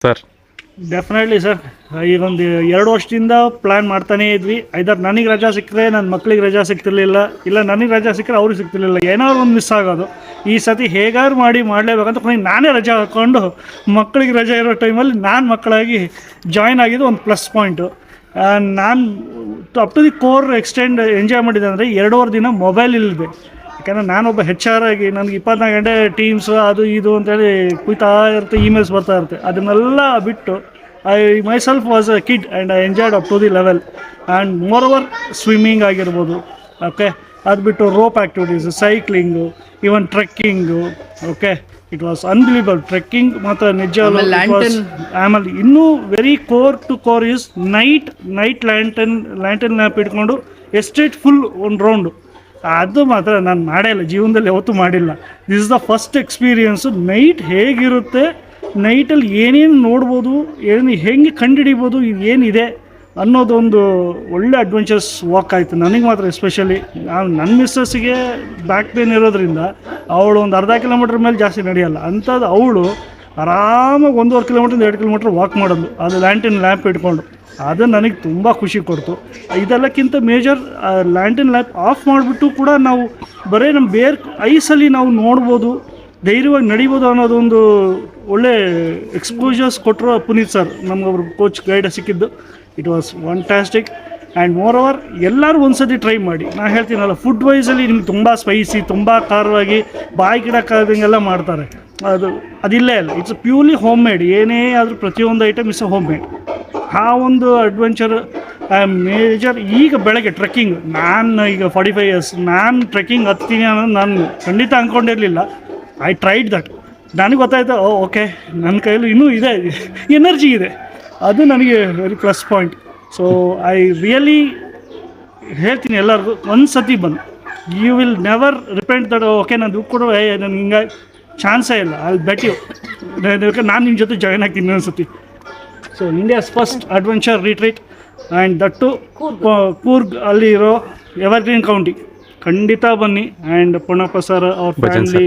Sir. Definitely sir. ಈಗ ಒಂದು 2 ವರ್ಷದಿಂದ ಪ್ಲ್ಯಾನ್ ಮಾಡ್ತಾನೇ ಇದ್ವಿ. ಐದರ್ ನನಗೆ ರಜಾ ಸಿಕ್ಕರೆ ನನ್ನ ಮಕ್ಳಿಗೆ ರಜಾ ಸಿಗ್ತಿರ್ಲಿಲ್ಲ, ಇಲ್ಲ ನನಗೆ ರಜಾ ಸಿಕ್ಕರೆ ಅವ್ರಿಗೆ ಸಿಗ್ತಿರ್ಲಿಲ್ಲ, ಏನಾದ್ರು ಒಂದು ಮಿಸ್ ಆಗೋದು. ಈ ಸತಿ ಹೇಗಾದ್ರು ಮಾಡಲೇಬೇಕಂತ ಕೊನೆಗೆ ನಾನೇ ರಜಾ ಹಾಕ್ಕೊಂಡು ಮಕ್ಕಳಿಗೆ ರಜಾ ಇರೋ ಟೈಮಲ್ಲಿ ನಾನು ಮಕ್ಕಳಾಗಿ ಜಾಯ್ನ್ ಆಗಿದ್ದು ಒಂದು ಪ್ಲಸ್ ಪಾಯಿಂಟು. ನಾನು up to the core extent enjoy ಮಾಡಿದೆ ಅಂದರೆ 2.5 ದಿನ ಮೊಬೈಲ್ ಇಲ್ಲದೆ. ಯಾಕಂದರೆ ನಾನೊಬ್ಬ HR ಆಗಿ ನನಗೆ 24 ಗಂಟೆ ಟೀಮ್ಸ್ ಅದು ಇದು ಅಂತೇಳಿ ಕುಯ್ತಾ ಇರುತ್ತೆ, ಇಮೇಲ್ಸ್ ಬರ್ತಾ ಇರುತ್ತೆ. ಅದನ್ನೆಲ್ಲ ಬಿಟ್ಟು I myself was a kid and I enjoyed up to the level. And moreover swimming ಆಗಿರ್ಬೋದು, ಓಕೆ, ಅದು ಬಿಟ್ಟು rope activities, cycling, even trekking. Okay, it was unbelievable. Trekking ಮತ್ತು ನಿಜ. ಆಮೇಲೆ ಇನ್ನೂ very core to core is night lantern lamp ಇಟ್ಕೊಂಡು estate full ಒಂದು round. ಅದು ಮಾತ್ರ ನಾನು ಮಾಡೇ ಇಲ್ಲ, ಜೀವನದಲ್ಲಿ ಯಾವತ್ತೂ ಮಾಡಿಲ್ಲ. This is the first experience. Night ಹೇಗಿರುತ್ತೆ, ನೈಟಲ್ಲಿ ಏನೇನು ನೋಡ್ಬೋದು, ಹೆಂಗೆ ಕಂಡುಹಿಡಿಬೋದು, ಏನಿದೆ ಅನ್ನೋದೊಂದು ಒಳ್ಳೆ ಅಡ್ವೆಂಚರ್ಸ್ ವಾಕ್ ಆಯಿತು ನನಗೆ ಮಾತ್ರ. ಎಸ್ಪೆಷಲಿ ನನ್ನ ಮಿಸ್ಸಸ್ಸಿಗೆ ಬ್ಯಾಕ್ ಪೇನ್ ಇರೋದ್ರಿಂದ ಅವಳು ಒಂದು ಅರ್ಧ ಕಿಲೋಮೀಟ್ರ್ ಮೇಲೆ ಜಾಸ್ತಿ ನಡೆಯಲ್ಲ. ಅಂಥದ್ದು ಅವಳು ಆರಾಮಾಗಿ 1.5 ಕಿಲೋಮೀಟ್ರಿಂದ 2 ಕಿಲೋಮೀಟ್ರ್ ವಾಕ್ ಮಾಡೋದು, ಅದು ಲ್ಯಾಂಪ್ ಇಟ್ಕೊಂಡು. ಅದು ನನಗೆ ತುಂಬ ಖುಷಿ ಕೊಡ್ತು. ಇದೆಲ್ಲಕ್ಕಿಂತ ಮೇಜರ್, ಲ್ಯಾಂಟನ್ ಲ್ಯಾಂಪ್ ಆಫ್ ಮಾಡಿಬಿಟ್ಟು ಕೂಡ ನಾವು ಬರೀ ನಮ್ಮ ಬೇರೆ ಐಸಲ್ಲಿ ನಾವು ನೋಡ್ಬೋದು, ಧೈರ್ಯವಾಗಿ ನಡಿಬೋದು ಅನ್ನೋದೊಂದು ಒಳ್ಳೆ ಎಕ್ಸ್ಪೋಜರ್ಸ್ ಕೊಟ್ಟರು ಪುನೀತ್ ಸರ್, ನಮಗೊಬ್ರು ಕೋಚ್ ಗೈಡ್ ಸಿಕ್ಕಿದ್ದು. It was fantastic. And more over ಎಲ್ಲರೂ ಒಂದ್ಸತಿ ಟ್ರೈ ಮಾಡಿ. ನಾನು ಹೇಳ್ತೀನಲ್ಲ, ಫುಡ್ ವೈಸಲ್ಲಿ ನಿಮ್ಗೆ ತುಂಬ ಸ್ಪೈಸಿ, ತುಂಬ ಖಾರವಾಗಿ ಬಾಯಿ ಗಿಡಕ್ಕಾದಂಗೆಲ್ಲ ಮಾಡ್ತಾರೆ. ಅದಿಲ್ಲೇ ಇಲ್ಲ. It's purely home made. ಏನೇ ಆದರೂ ಪ್ರತಿಯೊಂದು ಐಟಮ್ ಇಸ್ ಹೋಮ್ ಮೇಡ್. ಆ ಒಂದು ಅಡ್ವೆಂಚರ್ ಮೇಜರ್. ಈಗ ಬೆಳಗ್ಗೆ ಟ್ರೆಕ್ಕಿಂಗ್, ನಾನು ಈಗ 45 ಇಯರ್ಸ್, ನಾನು ಟ್ರೆಕ್ಕಿಂಗ್ ಹತ್ತೀನಿ ಅನ್ನೋದು ನಾನು ಖಂಡಿತ ಅಂದ್ಕೊಂಡಿರಲಿಲ್ಲ. I tried that. ನನಗೆ ಗೊತ್ತಾಯ್ತು, ಓಕೆ, ನನ್ನ ಕೈಯಲ್ಲೂ ಇನ್ನೂ ಇದೆ, ಎನರ್ಜಿ ಇದೆ. ಅದು ನನಗೆ very plus point. So I really ಹೇಳ್ತೀನಿ ಎಲ್ಲರಿಗೂ, ಒಂದು ಸತಿ ಬಂದು you will never repent that. Okay, ನಾನು ದುಡ್ಡು ಕೊಡು, ನನಗೆ ಹಿಂಗೆ ಚಾನ್ಸೇ ಇಲ್ಲ. ಐ ಬೆಟ್ ಯು, ನಾನು ನಿಮ್ಮ ಜೊತೆ ಜಾಯ್ನ್ ಆಗ್ತೀನಿ ಇನ್ನೊಂದು ಸತಿ. So India's first adventure retreat and that too Coorg ಅಲ್ಲಿ ಇರೋ ಎವರ್ಗ್ರೀನ್ ಕೌಂಟಿ. ಖಂಡಿತ ಬನ್ನಿ. ಆ್ಯಂಡ್ ಪುಣಪ್ಪ ಸರ್ ಅವ್ರ ಫ್ಯಾಮಿಲಿ,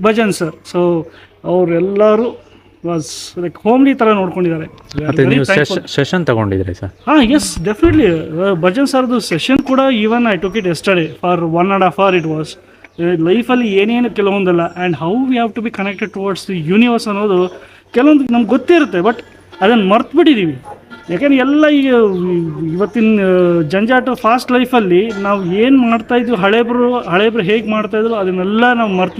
ಭಜನ್ ಸರ್, ಸೊ ಅವರೆಲ್ಲರೂ ವಾಸ್ ಲೈಕ್ ಹೋಮ್ಲಿ ಥರ ನೋಡ್ಕೊಂಡಿದ್ದಾರೆ. ಸೆಷನ್ ತಗೊಂಡಿದ್ರಿ ಸರ್? ಹಾಂ, ಎಸ್, ಡೆಫಿನೆಟ್ಲಿ. ಭಜನ್ ಸರ್ದು ಸೆಷನ್ ಕೂಡ even I took it yesterday for 1.5 hour it was. ಲೈಫಲ್ಲಿ ಏನೇನು ಕೆಲವೊಂದಲ್ಲ, and how we have to be connected towards the universe ಅನ್ನೋದು ಕೆಲವೊಂದು ನಮ್ಗೆ ಗೊತ್ತಿರುತ್ತೆ, ಬಟ್ ಅದನ್ನು ಮರ್ತು ಬಿಟ್ಟಿದ್ದೀವಿ. ಯಾಕೆಂದರೆ ಎಲ್ಲ ಈಗ ಇವತ್ತಿನ ಜಂಜಾಟ ಫಾಸ್ಟ್ ಲೈಫಲ್ಲಿ ನಾವು ಏನು ಮಾಡ್ತಾಯಿದ್ವಿ, ಹಳೇಬ್ರು ಹೇಗೆ ಮಾಡ್ತಾಯಿದ್ರು ಅದನ್ನೆಲ್ಲ ನಾವು ಮರ್ತು